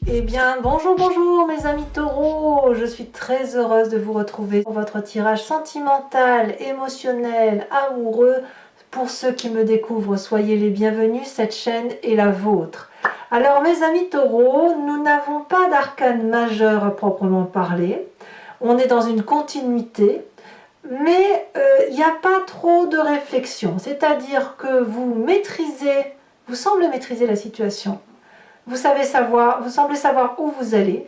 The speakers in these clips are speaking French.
Eh bien, bonjour, bonjour mes amis taureaux, je suis très heureuse de vous retrouver pour votre tirage sentimental, émotionnel, amoureux. Pour ceux qui me découvrent, soyez les bienvenus, cette chaîne est la vôtre. Alors mes amis taureaux, nous n'avons pas d'arcane majeur à proprement parler, on est dans une continuité, mais il n'y a pas trop de réflexion, c'est-à-dire que vous semblez maîtriser la situation. Vous semblez savoir où vous allez,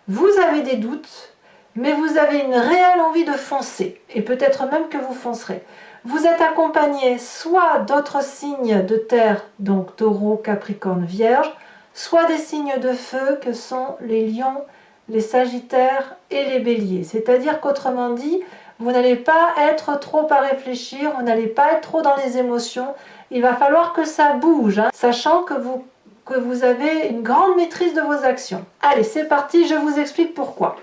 vous avez des doutes, mais vous avez une réelle envie de foncer, et peut-être même que vous foncerez. Vous êtes accompagné soit d'autres signes de terre, donc taureau, capricorne, vierge, soit des signes de feu que sont les lions, les sagittaires et les béliers. C'est-à-dire qu'autrement dit, vous n'allez pas être trop à réfléchir, vous n'allez pas être trop dans les émotions, il va falloir que ça bouge, sachant que vous avez une grande maîtrise de vos actions. Allez, c'est parti, je vous explique pourquoi.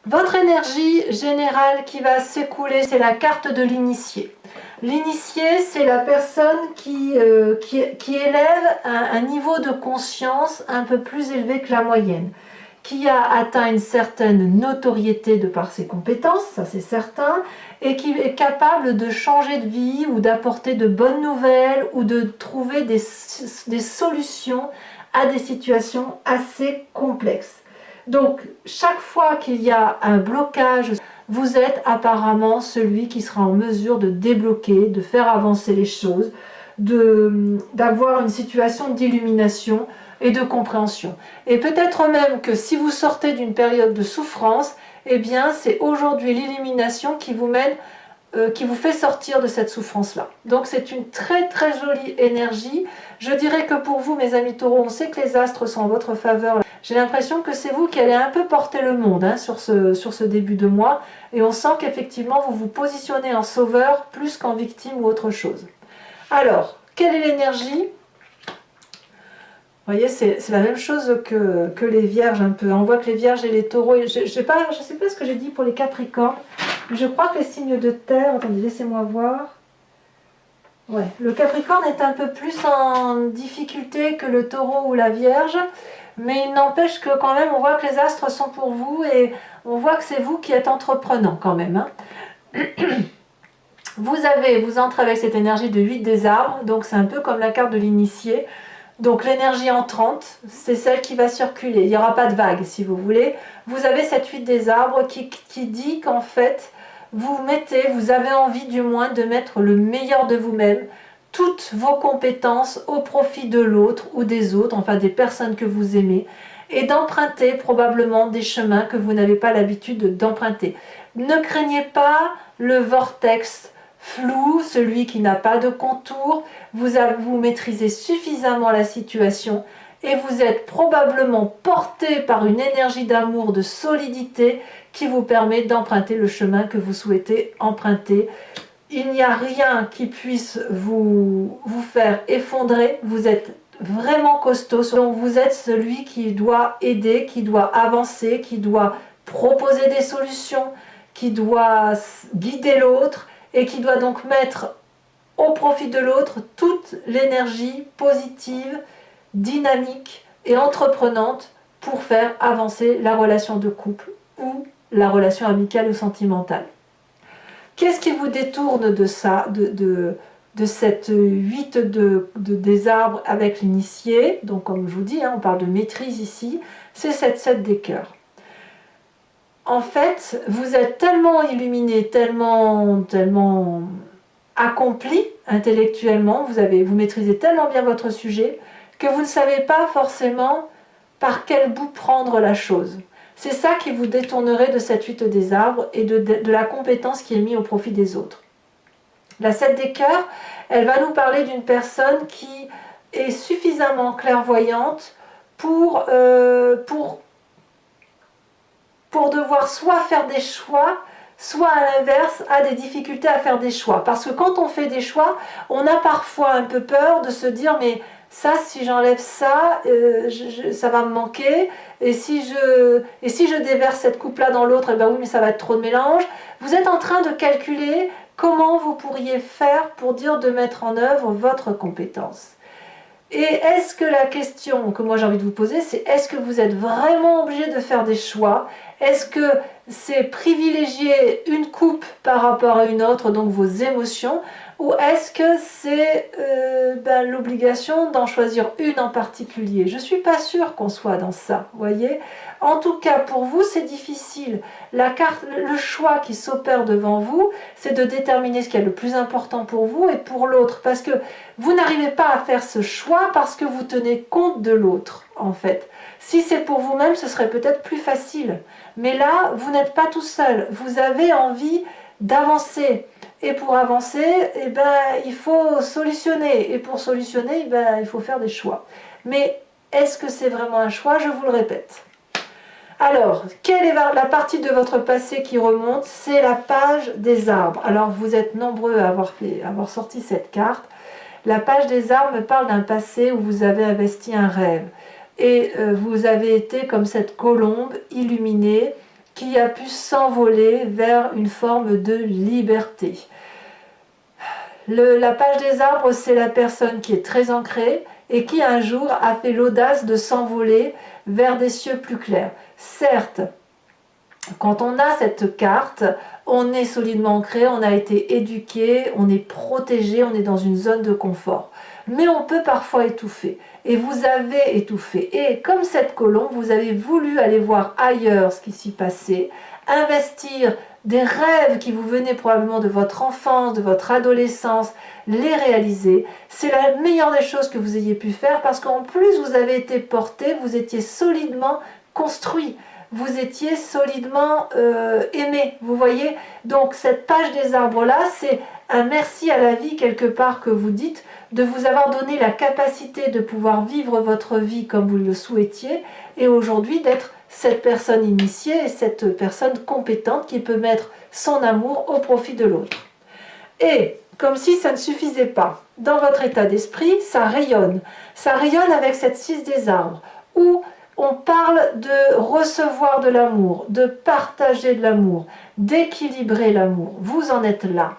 Votre énergie générale qui va s'écouler, c'est la carte de l'initié. L'initié, c'est la personne qui élève un niveau de conscience un peu plus élevé que la moyenne, qui a atteint une certaine notoriété de par ses compétences, ça c'est certain, et qui est capable de changer de vie ou d'apporter de bonnes nouvelles ou de trouver des solutions à des situations assez complexes. Donc, chaque fois qu'il y a un blocage, vous êtes apparemment celui qui sera en mesure de débloquer, de faire avancer les choses, d'avoir une situation d'illumination et de compréhension. Et peut-être même que si vous sortez d'une période de souffrance, eh bien c'est aujourd'hui l'illumination qui vous mène, qui vous fait sortir de cette souffrance-là. Donc c'est une très très jolie énergie. Je dirais que pour vous, mes amis taureaux, on sait que les astres sont en votre faveur. J'ai l'impression que c'est vous qui allez un peu porter le monde sur ce début de mois. Et on sent qu'effectivement, vous vous positionnez en sauveur plus qu'en victime ou autre chose. Alors, quelle est l'énergie ? Vous voyez, c'est la même chose que les vierges un peu. On voit que les vierges et les taureaux, je ne sais pas ce que j'ai dit pour les capricornes, mais je crois que les signes de terre, attendez, laissez-moi voir. Ouais, le capricorne est un peu plus en difficulté que le taureau ou la vierge, mais il n'empêche que quand même, on voit que les astres sont pour vous et on voit que c'est vous qui êtes entreprenant quand même. Vous entrez avec cette énergie de 8 des arbres, donc c'est un peu comme la carte de l'initié. Donc l'énergie entrante, c'est celle qui va circuler. Il n'y aura pas de vague si vous voulez. Vous avez cette 8 des arbres qui dit qu'en fait, vous avez envie du moins de mettre le meilleur de vous-même, toutes vos compétences au profit de l'autre ou des autres, enfin des personnes que vous aimez, et d'emprunter probablement des chemins que vous n'avez pas l'habitude d'emprunter. Ne craignez pas le vortex flou, celui qui n'a pas de contour. Vous maîtrisez suffisamment la situation et vous êtes probablement porté par une énergie d'amour, de solidité qui vous permet d'emprunter le chemin que vous souhaitez emprunter. Il n'y a rien qui puisse vous faire effondrer, vous êtes vraiment costaud, donc vous êtes celui qui doit aider, qui doit avancer, qui doit proposer des solutions, qui doit guider l'autre et qui doit donc mettre au profit de l'autre toute l'énergie positive, dynamique et entreprenante pour faire avancer la relation de couple ou la relation amicale ou sentimentale. Qu'est-ce qui vous détourne de ça, de cette 8 des arbres avec l'initié? Donc comme je vous dis, on parle de maîtrise ici, c'est cette 7 des cœurs. En fait, vous êtes tellement illuminé, tellement accompli intellectuellement, vous maîtrisez tellement bien votre sujet que vous ne savez pas forcément par quel bout prendre la chose. C'est ça qui vous détournerait de cette 8 des arbres et de la compétence qui est mise au profit des autres. La 7 des cœurs, elle va nous parler d'une personne qui est suffisamment clairvoyante pour devoir soit faire des choix, soit à l'inverse, a des difficultés à faire des choix. Parce que quand on fait des choix, on a parfois un peu peur de se dire mais ça, si j'enlève ça, ça va me manquer. Et si je déverse cette coupe-là dans l'autre, eh ben oui, mais ça va être trop de mélange. Vous êtes en train de calculer comment vous pourriez faire pour dire de mettre en œuvre votre compétence. Et est-ce que la question que moi j'ai envie de vous poser, c'est est-ce que vous êtes vraiment obligé de faire des choix? Est-ce que c'est privilégier une coupe par rapport à une autre, donc vos émotions, ou est-ce que c'est l'obligation d'en choisir une en particulier? Je ne suis pas sûre qu'on soit dans ça, vous voyez. En tout cas, pour vous, c'est difficile. La carte, le choix qui s'opère devant vous, c'est de déterminer ce qui est le plus important pour vous et pour l'autre. Parce que vous n'arrivez pas à faire ce choix parce que vous tenez compte de l'autre, en fait. Si c'est pour vous-même, ce serait peut-être plus facile. Mais là, vous n'êtes pas tout seul. Vous avez envie d'avancer. Et pour avancer, eh ben, il faut solutionner. Et pour solutionner, eh ben, il faut faire des choix. Mais est-ce que c'est vraiment un choix? Je vous le répète. Alors, quelle est la partie de votre passé qui remonte? C'est la page des arbres. Alors, vous êtes nombreux à avoir sorti cette carte. La page des arbres me parle d'un passé où vous avez investi un rêve. Et vous avez été comme cette colombe illuminée qui a pu s'envoler vers une forme de liberté. La page des arbres, c'est la personne qui est très ancrée et qui un jour a fait l'audace de s'envoler vers des cieux plus clairs. Certes, quand on a cette carte, on est solidement ancré, on a été éduqué, on est protégé, on est dans une zone de confort. Mais on peut parfois étouffer. Et vous avez étouffé. Et comme cette colombe, vous avez voulu aller voir ailleurs ce qui s'y passait, investir des rêves qui vous venaient probablement de votre enfance, de votre adolescence, les réaliser. C'est la meilleure des choses que vous ayez pu faire parce qu'en plus vous avez été porté, vous étiez solidement construit. Vous étiez solidement aimé, vous voyez. Donc cette page des arbres-là, c'est un merci à la vie quelque part que vous dites, de vous avoir donné la capacité de pouvoir vivre votre vie comme vous le souhaitiez, et aujourd'hui d'être cette personne initiée et cette personne compétente qui peut mettre son amour au profit de l'autre. Et comme si ça ne suffisait pas, dans votre état d'esprit, ça rayonne. Ça rayonne avec cette 6 des arbres, où on parle de recevoir de l'amour, de partager de l'amour, d'équilibrer l'amour. Vous en êtes là.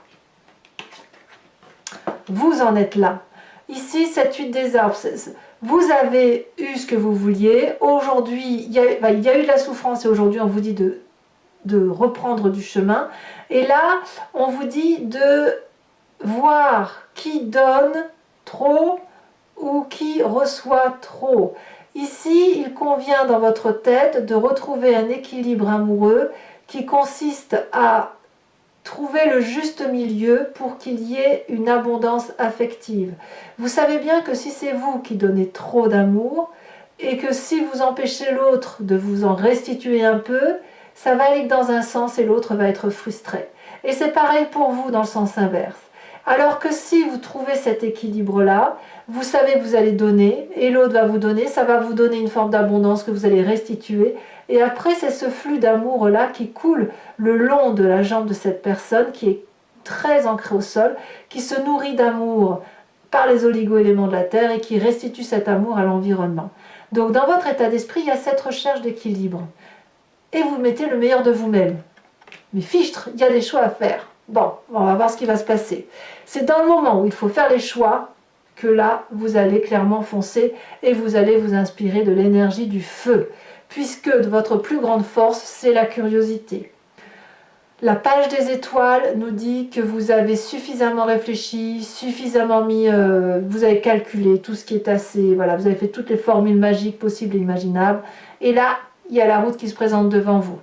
Vous en êtes là. Ici, cette 8 des arbres, vous avez eu ce que vous vouliez. Aujourd'hui, il y a eu de la souffrance et aujourd'hui, on vous dit de reprendre du chemin. Et là, on vous dit de voir qui donne trop ou qui reçoit trop. Ici, il convient dans votre tête de retrouver un équilibre amoureux qui consiste à trouver le juste milieu pour qu'il y ait une abondance affective. Vous savez bien que si c'est vous qui donnez trop d'amour et que si vous empêchez l'autre de vous en restituer un peu, ça va aller dans un sens et l'autre va être frustré. Et c'est pareil pour vous dans le sens inverse. Alors que si vous trouvez cet équilibre-là, vous savez que vous allez donner et l'autre va vous donner, ça va vous donner une forme d'abondance que vous allez restituer. Et après, c'est ce flux d'amour-là qui coule le long de la jambe de cette personne qui est très ancrée au sol, qui se nourrit d'amour par les oligo-éléments de la terre et qui restitue cet amour à l'environnement. Donc dans votre état d'esprit, il y a cette recherche d'équilibre. Et vous mettez le meilleur de vous-même. Mais fichtre, il y a des choix à faire. Bon, on va voir ce qui va se passer. C'est dans le moment où il faut faire les choix que là, vous allez clairement foncer et vous allez vous inspirer de l'énergie du feu, puisque votre plus grande force, c'est la curiosité. La page des étoiles nous dit que vous avez suffisamment réfléchi, suffisamment mis, vous avez calculé tout ce qui est assez, voilà, vous avez fait toutes les formules magiques possibles et imaginables. Et là, il y a la route qui se présente devant vous,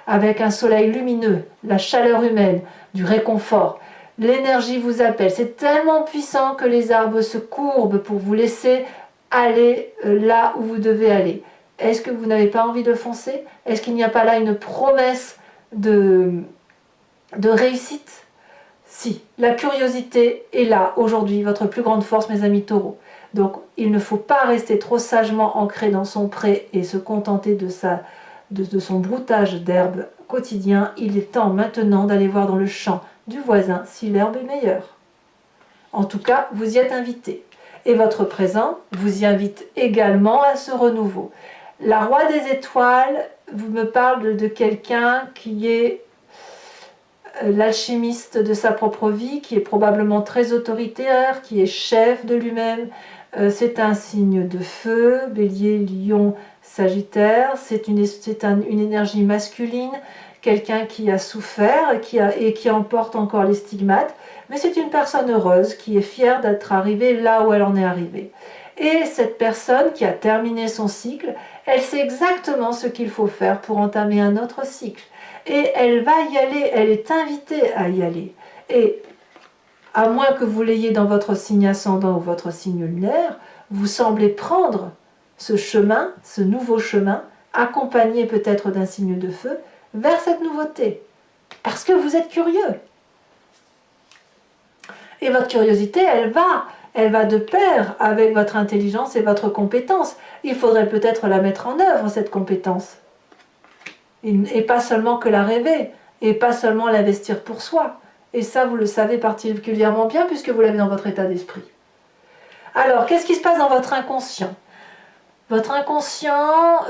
avec un soleil lumineux, la chaleur humaine, du réconfort. L'énergie vous appelle. C'est tellement puissant que les arbres se courbent pour vous laisser aller là où vous devez aller. Est-ce que vous n'avez pas envie de foncer? Est-ce qu'il n'y a pas là une promesse de réussite? Si, la curiosité est là aujourd'hui, votre plus grande force, mes amis taureaux. Donc, il ne faut pas rester trop sagement ancré dans son pré et se contenter de son broutage d'herbe quotidien. Il est temps maintenant d'aller voir dans le champ du voisin si l'herbe est meilleure. En tout cas, vous y êtes invité. Et votre présent vous y invite également à ce renouveau. La Roi des étoiles vous me parle de quelqu'un qui est l'alchimiste de sa propre vie, qui est probablement très autoritaire, qui est chef de lui-même, C'est un signe de feu, Bélier, Lion, Sagittaire. C'est une énergie masculine, quelqu'un qui a souffert et qui emporte encore les stigmates. Mais c'est une personne heureuse qui est fière d'être arrivée là où elle en est arrivée. Et cette personne qui a terminé son cycle, elle sait exactement ce qu'il faut faire pour entamer un autre cycle. Et elle va y aller, elle est invitée à y aller. Et à moins que vous l'ayez dans votre signe ascendant ou votre signe lunaire, vous semblez prendre ce chemin, ce nouveau chemin, accompagné peut-être d'un signe de feu, vers cette nouveauté. Parce que vous êtes curieux. Et votre curiosité, elle va de pair avec votre intelligence et votre compétence. Il faudrait peut-être la mettre en œuvre, cette compétence. Et pas seulement que la rêver, et pas seulement l'investir pour soi. Et ça, vous le savez particulièrement bien puisque vous l'avez dans votre état d'esprit. Alors, qu'est-ce qui se passe dans votre inconscient? Votre inconscient,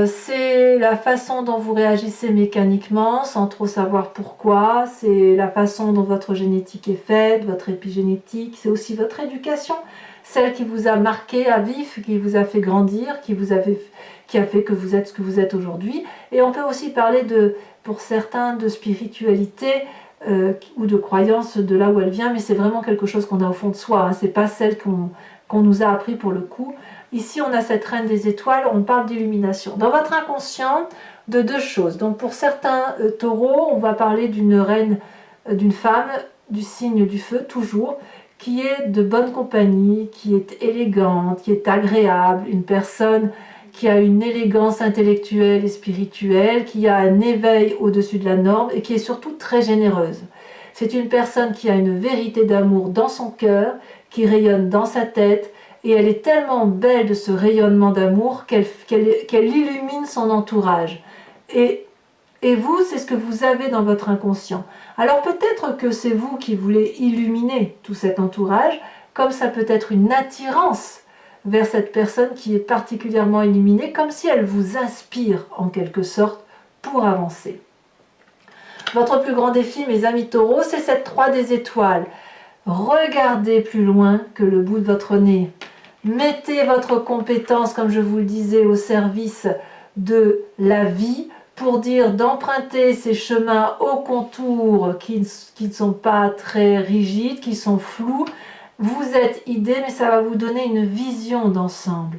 c'est la façon dont vous réagissez mécaniquement, sans trop savoir pourquoi. C'est la façon dont votre génétique est faite, votre épigénétique. C'est aussi votre éducation, celle qui vous a marqué à vif, qui vous a fait grandir, qui a fait que vous êtes ce que vous êtes aujourd'hui. Et on peut aussi parler, pour certains, de spiritualité ou de croyance de là où elle vient, mais c'est vraiment quelque chose qu'on a au fond de soi. Hein. Ce n'est pas celle qu'on nous a appris pour le coup. Ici, on a cette reine des étoiles, on parle d'illumination. Dans votre inconscient, de deux choses. Donc pour certains taureaux, on va parler d'une reine, d'une femme, du signe du feu, toujours, qui est de bonne compagnie, qui est élégante, qui est agréable, une personne qui a une élégance intellectuelle et spirituelle, qui a un éveil au-dessus de la norme et qui est surtout très généreuse. C'est une personne qui a une vérité d'amour dans son cœur, qui rayonne dans sa tête, et elle est tellement belle de ce rayonnement d'amour qu'elle illumine son entourage. Et vous, c'est ce que vous avez dans votre inconscient. Alors peut-être que c'est vous qui voulez illuminer tout cet entourage, comme ça peut être une attirance vers cette personne qui est particulièrement illuminée, comme si elle vous inspire en quelque sorte pour avancer. Votre plus grand défi, mes amis taureaux, c'est cette 3 des étoiles. Regardez plus loin que le bout de votre nez. Mettez votre compétence, comme je vous le disais, au service de la vie, pour dire d'emprunter ces chemins au contour qui ne sont pas très rigides, qui sont flous. Vous êtes idée, mais ça va vous donner une vision d'ensemble.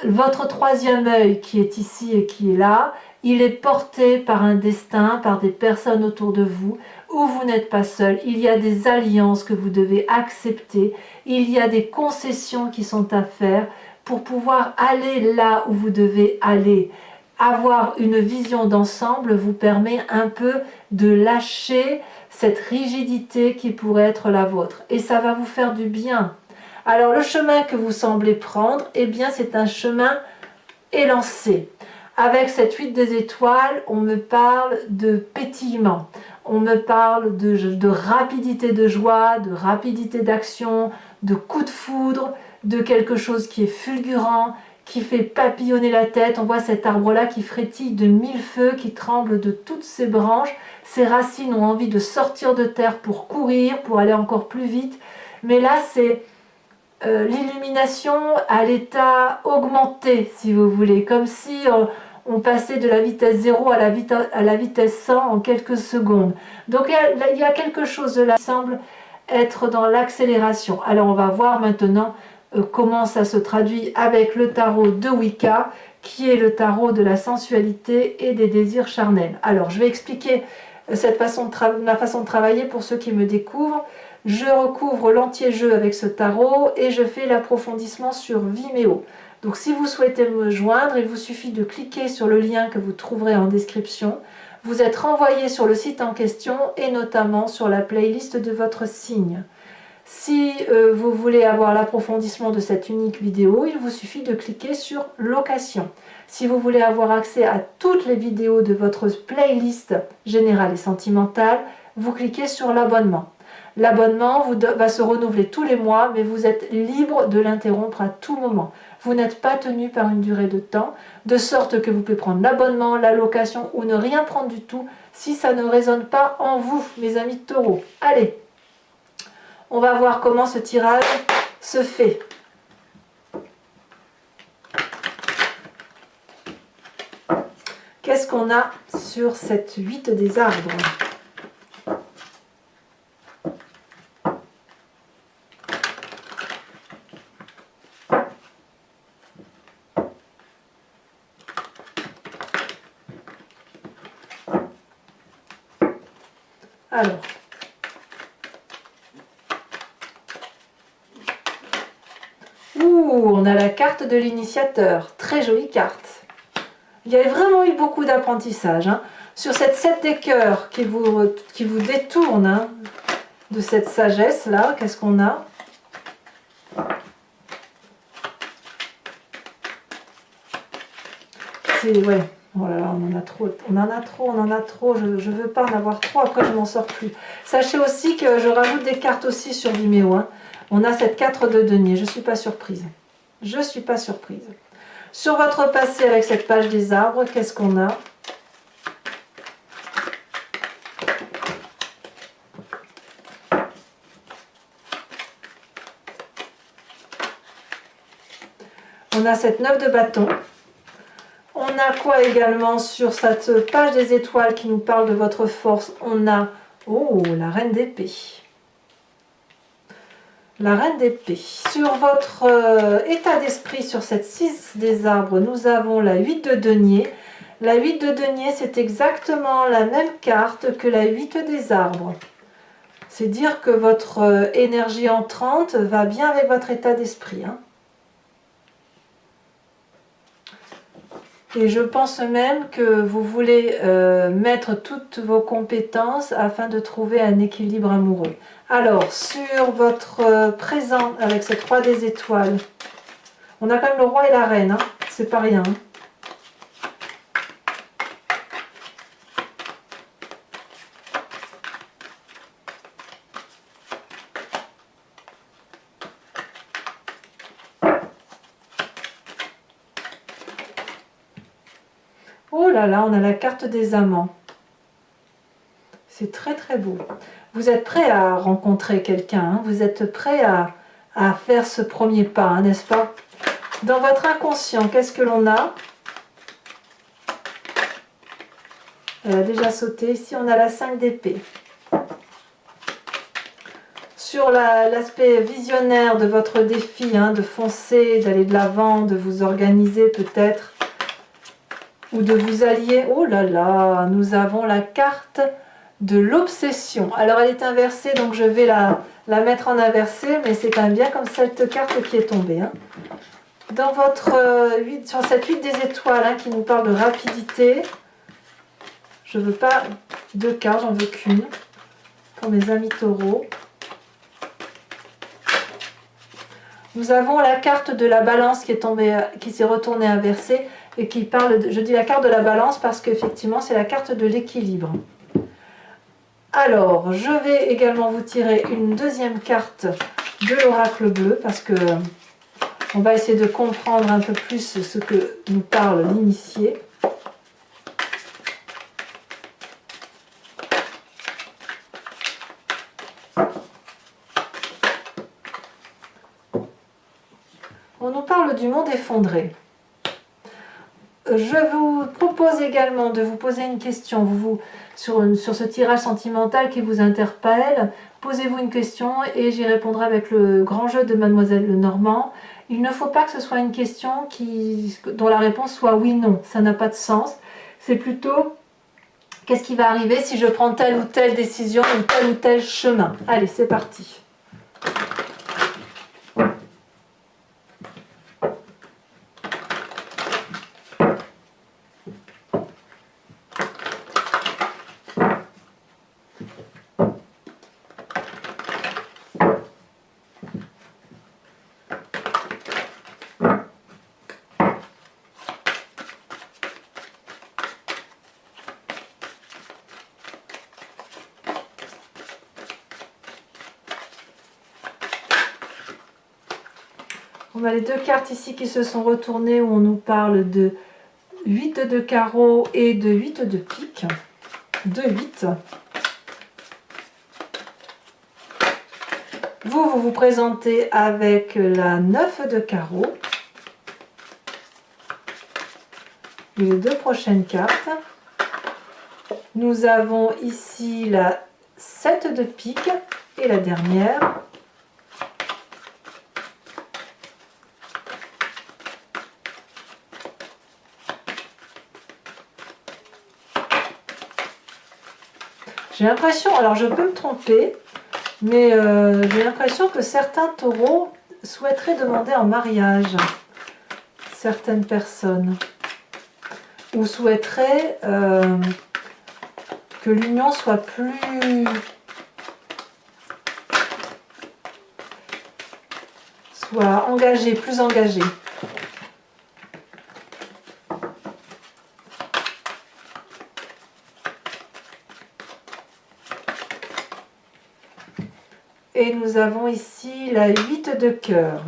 Votre troisième œil qui est ici et qui est là, il est porté par un destin, par des personnes autour de vous, où vous n'êtes pas seul. Il y a des alliances que vous devez accepter, il y a des concessions qui sont à faire pour pouvoir aller là où vous devez aller. Avoir une vision d'ensemble vous permet un peu de lâcher cette rigidité qui pourrait être la vôtre. Et ça va vous faire du bien. Alors le chemin que vous semblez prendre, eh bien c'est un chemin élancé. Avec cette 8 des étoiles, on me parle de pétillement. On me parle de rapidité de joie, de rapidité d'action, de coup de foudre, de quelque chose qui est fulgurant, qui fait papillonner la tête. On voit cet arbre-là qui frétille de 1000 feux, qui tremble de toutes ses branches. Ses racines ont envie de sortir de terre pour courir, pour aller encore plus vite. Mais là, c'est l'illumination à l'état augmenté, si vous voulez. Comme si on passait de la vitesse 0 à la vitesse 100 en quelques secondes. Donc il y a quelque chose là qui semble être dans l'accélération. Alors on va voir maintenant comment ça se traduit avec le tarot de Wicca, qui est le tarot de la sensualité et des désirs charnels. Alors je vais expliquer ma façon de travailler pour ceux qui me découvrent. Je recouvre l'entier jeu avec ce tarot et je fais l'approfondissement sur Vimeo. Donc si vous souhaitez me joindre, il vous suffit de cliquer sur le lien que vous trouverez en description. Vous êtes renvoyé sur le site en question et notamment sur la playlist de votre signe. Si vous voulez avoir l'approfondissement de cette unique vidéo, il vous suffit de cliquer sur location. Si vous voulez avoir accès à toutes les vidéos de votre playlist générale et sentimentale, vous cliquez sur l'abonnement. L'abonnement va se renouveler tous les mois, mais vous êtes libre de l'interrompre à tout moment. Vous n'êtes pas tenu par une durée de temps, de sorte que vous pouvez prendre l'abonnement, la location ou ne rien prendre du tout si ça ne résonne pas en vous, mes amis taureaux. Allez, on va voir comment ce tirage se fait. Qu'est-ce qu'on a sur cette 8 des arbres? Alors, on a la carte de l'initiateur. Très jolie carte. Il y a vraiment eu beaucoup d'apprentissage. Hein. Sur cette 7 des cœurs qui vous détourne hein, de cette sagesse-là, qu'est-ce qu'on a? Ouais, oh là là, on en a trop, je veux pas en avoir trop, après je m'en sors plus. Sachez aussi que je rajoute des cartes aussi sur Vimeo. Hein. On a cette 4 de denier, je suis pas surprise. Je suis pas surprise. Sur votre passé avec cette page des arbres, qu'est-ce qu'on a? On a cette 9 de bâton. On a quoi également sur cette page des étoiles qui nous parle de votre force? On a, oh, la reine d'épée. La reine d'épée. Sur votre état d'esprit, sur cette 6 des arbres, nous avons la 8 de denier. La 8 de denier, c'est exactement la même carte que la 8 des arbres. C'est dire que votre énergie entrante va bien avec votre état d'esprit. Hein. Et je pense même que vous voulez mettre toutes vos compétences afin de trouver un équilibre amoureux. Alors, sur votre présent avec cette roi des étoiles, on a quand même le roi et la reine, hein, c'est pas rien. Oh là là, on a la carte des amants. C'est très très beau. Vous êtes prêt à rencontrer quelqu'un, hein, vous êtes prêt à faire ce premier pas, hein, n'est-ce pas? Dans votre inconscient, qu'est-ce que l'on a? Elle a déjà sauté. Ici, on a la 5 d'épée. Sur l'aspect visionnaire de votre défi, hein, de foncer, d'aller de l'avant, de vous organiser peut-être, ou de vous allier. Oh là là, nous avons la carte de l'obsession. Alors elle est inversée, donc je vais la mettre en inversée, mais c'est quand même bien comme cette carte qui est tombée. Hein. Dans votre 8, sur cette 8 des étoiles hein, qui nous parle de rapidité, je ne veux pas 2 cartes, j'en veux qu'une pour mes amis taureaux. Nous avons la carte de la balance qui est tombée, qui s'est retournée inversée et qui parle, je dis la carte de la balance parce qu'effectivement c'est la carte de l'équilibre. Alors, je vais également vous tirer une deuxième carte de l'oracle bleu parce que on va essayer de comprendre un peu plus ce que nous parle l'initié. On nous parle du monde effondré. Je vous propose également de vous poser une question sur ce tirage sentimental qui vous interpelle. Posez-vous une question et j'y répondrai avec le grand jeu de Mademoiselle Lenormand. Il ne faut pas que ce soit une question dont la réponse soit oui-non. Ça n'a pas de sens. C'est plutôt qu'est-ce qui va arriver si je prends telle ou telle décision ou tel chemin. Allez, c'est parti. On a les deux cartes ici qui se sont retournées où on nous parle de 8 de carreau et de 8 de pique. 2-8. Vous vous présentez avec la 9 de carreau. les deux prochaines cartes. Nous avons ici la 7 de pique et la dernière. J'ai l'impression, alors je peux me tromper, mais j'ai l'impression que certains taureaux souhaiteraient demander en mariage certaines personnes. Ou souhaiteraient que l'union soit engagée, plus engagée. Et nous avons ici la 8 de cœur.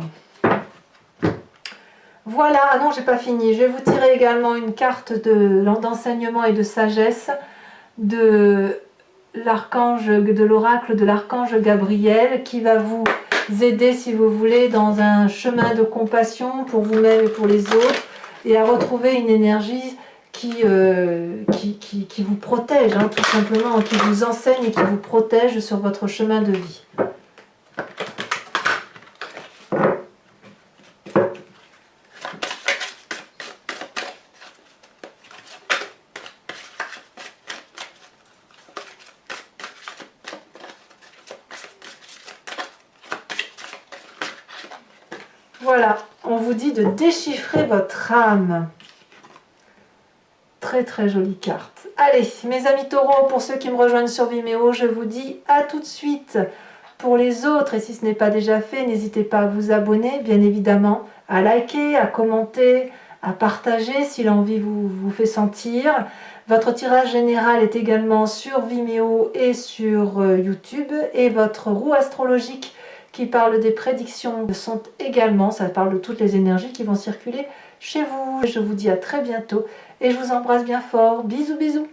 Voilà, ah non, j'ai pas fini. Je vais vous tirer également une carte d'enseignement et de sagesse de l'oracle de l'archange Gabriel, qui va vous aider, si vous voulez, dans un chemin de compassion pour vous-même et pour les autres, et à retrouver une énergie qui vous protège, hein, tout simplement, qui vous enseigne et qui vous protège sur votre chemin de vie. Voilà, on vous dit de déchiffrer votre âme. Très très jolie carte. Allez, mes amis taureaux, pour ceux qui me rejoignent sur Vimeo, je vous dis à tout de suite. Pour les autres, et si ce n'est pas déjà fait, n'hésitez pas à vous abonner, bien évidemment, à liker, à commenter, à partager si l'envie vous fait sentir. Votre tirage général est également sur Vimeo et sur YouTube, et votre roue astrologique qui parle des prédictions sont également, ça parle de toutes les énergies qui vont circuler chez vous. Je vous dis à très bientôt et je vous embrasse bien fort. Bisous bisous.